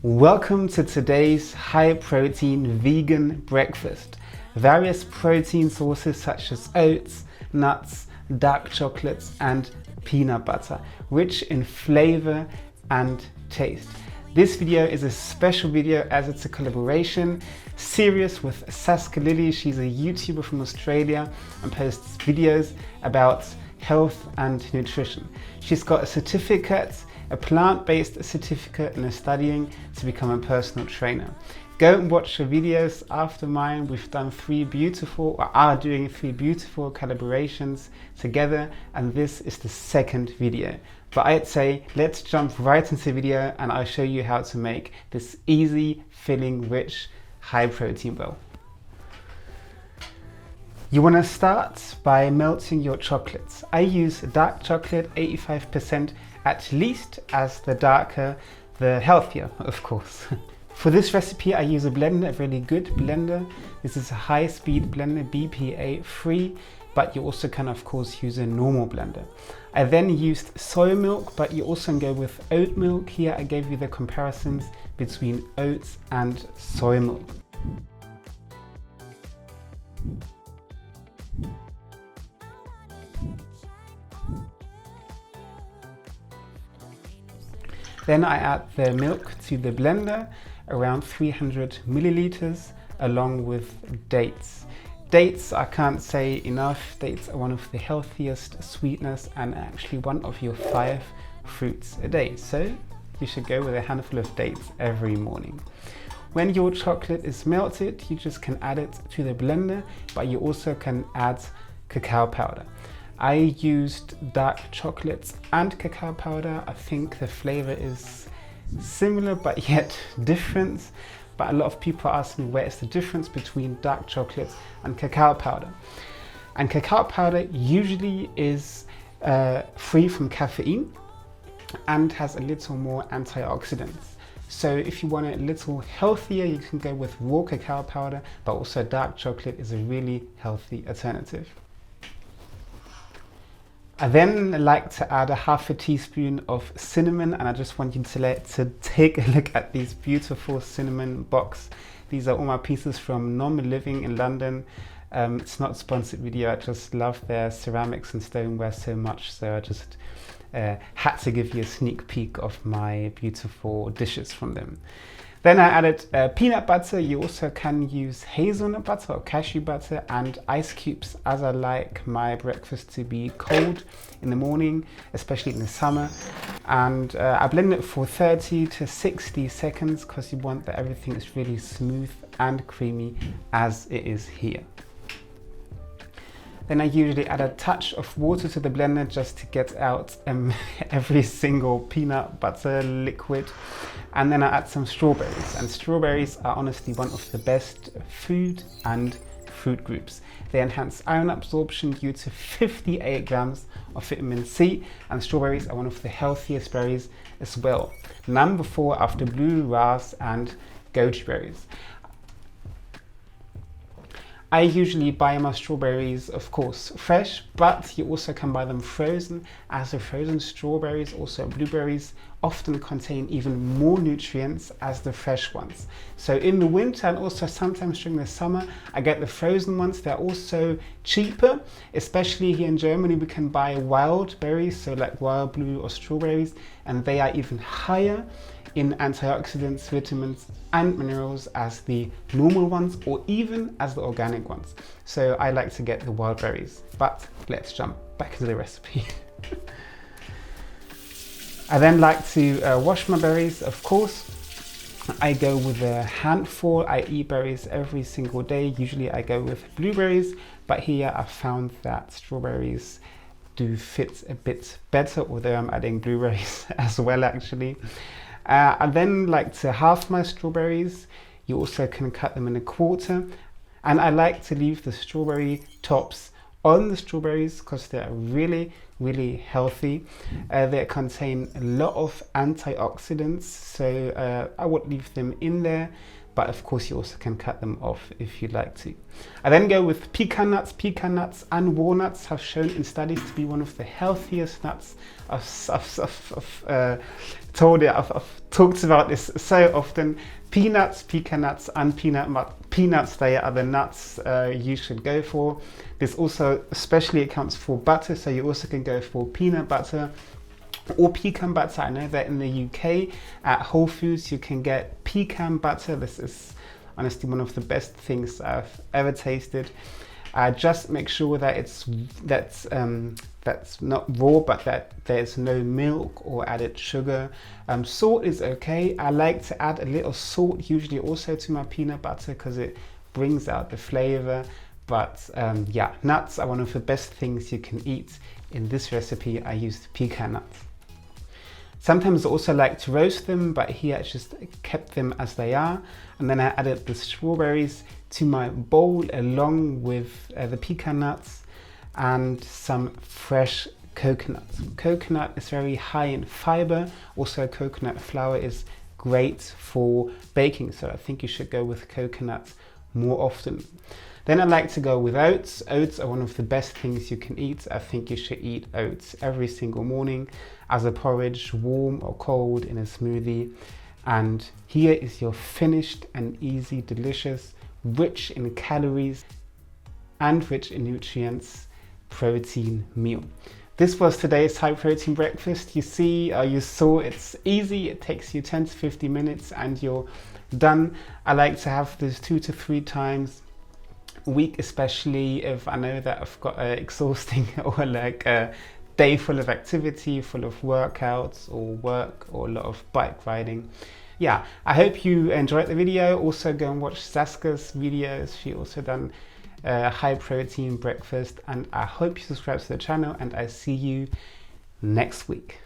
Welcome to today's high protein vegan breakfast. Various protein sources such as oats, nuts, dark chocolates and peanut butter, rich in flavor and taste. This video is a special video as it's a collaboration series with Saska Lily. She's a YouTuber from Australia and posts videos about health and nutrition. She's got a certificate, a plant-based certificate, and is studying to become a personal trainer. Go and watch her videos after mine. We've done are doing three beautiful collaborations together, and this is the second video. But I'd say let's jump right into the video and I'll show you how to make this easy, filling, rich, high protein bowl. You want to start by melting your chocolates. I use dark chocolate, 85% at least, as the darker, the healthier, of course. For this recipe, I use a blender, a really good blender. This is a high-speed blender, BPA free, but you also can, of course, use a normal blender. I then used soy milk, but you also can go with oat milk. Here I gave you the comparisons between oats and soy milk. Then I add the milk to the blender, around 300 milliliters, along with dates. Dates, I can't say enough, dates are one of the healthiest sweeteners and actually one of your 5 fruits a day. So you should go with a handful of dates every morning. When your chocolate is melted, you just can add it to the blender, but you also can add cacao powder. I used dark chocolates and cacao powder. I think the flavor is similar but yet different. But a lot of people ask me where is the difference between dark chocolate and cacao powder. And cacao powder usually is free from caffeine and has a little more antioxidants. So if you want it a little healthier, you can go with raw cacao powder, but also dark chocolate is a really healthy alternative. I then like to add a half a teaspoon of cinnamon, and I just want you to take a look at these beautiful cinnamon box. These are all my pieces from Normal Living in London. It's not a sponsored video, I just love their ceramics and stoneware so much, so I just had to give you a sneak peek of my beautiful dishes from them. Then I added peanut butter. You also can use hazelnut butter or cashew butter, and ice cubes, as I like my breakfast to be cold in the morning, especially in the summer. And I blend it for 30 to 60 seconds because you want that everything is really smooth and creamy as it is here. Then I usually add a touch of water to the blender just to get out every single peanut butter liquid. And then I add some strawberries. And strawberries are honestly one of the best food and fruit groups. They enhance iron absorption due to 58 grams of vitamin C. And strawberries are one of the healthiest berries as well. Number 4 after blue, ras and goji berries. I usually buy my strawberries, of course, fresh, but you also can buy them frozen, as the frozen strawberries, also blueberries, often contain even more nutrients as the fresh ones. So in the winter and also sometimes during the summer, I get the frozen ones. They're also cheaper, especially here in Germany. We can buy wild berries, so like wild blue or strawberries, and they are even higher in antioxidants, vitamins and minerals as the normal ones or even as the organic ones. So I like to get the wild berries, but let's jump back into the recipe. I then like to wash my berries, of course. I go with a handful. I eat berries every single day. Usually I go with blueberries, but here I found that strawberries do fit a bit better, although I'm adding blueberries as well actually. I then like to halve my strawberries. You also can cut them in a quarter, and I like to leave the strawberry tops on the strawberries because they're really healthy. They contain a lot of antioxidants, so I would leave them in there. but of course you also can cut them off if you'd like to. I then go with pecan nuts. Pecan nuts and walnuts have shown in studies to be one of the healthiest nuts of told it, I've talked about this so often. Peanuts, pecan nuts, and peanuts, they are the nuts you should go for. This also especially accounts for butter, so you also can go for peanut butter or pecan butter. I know that in the UK at Whole Foods you can get pecan butter. This is honestly one of the best things I've ever tasted. Just make sure that that's not raw, but that there's no milk or added sugar. Salt is okay. I like to add a little salt usually also to my peanut butter because it brings out the flavor. But yeah, nuts are one of the best things you can eat. In this recipe I used pecan nuts. Sometimes I also like to roast them, but here I just kept them as they are. And then I added the strawberries to my bowl along with the pecan nuts and some fresh coconut. Coconut is very high in fiber. Also coconut flour is great for baking, so I think you should go with coconut more often. Then I like to go with oats. Oats are one of the best things you can eat. I think you should eat oats every single morning as a porridge, warm or cold, in a smoothie. And here is your finished and easy, delicious, rich in calories and rich in nutrients protein meal. This was today's high protein breakfast. You saw it's easy. It takes you 10 to 15 minutes and you're done. I like to have this 2 to 3 times a week, especially if I know that I've got an exhausting or like a day full of activity, full of workouts or work or a lot of bike riding. Yeah, I hope you enjoyed the video. Also go and watch Saska's videos. She also done high protein breakfast, and I hope you subscribe to the channel, and I see you next week.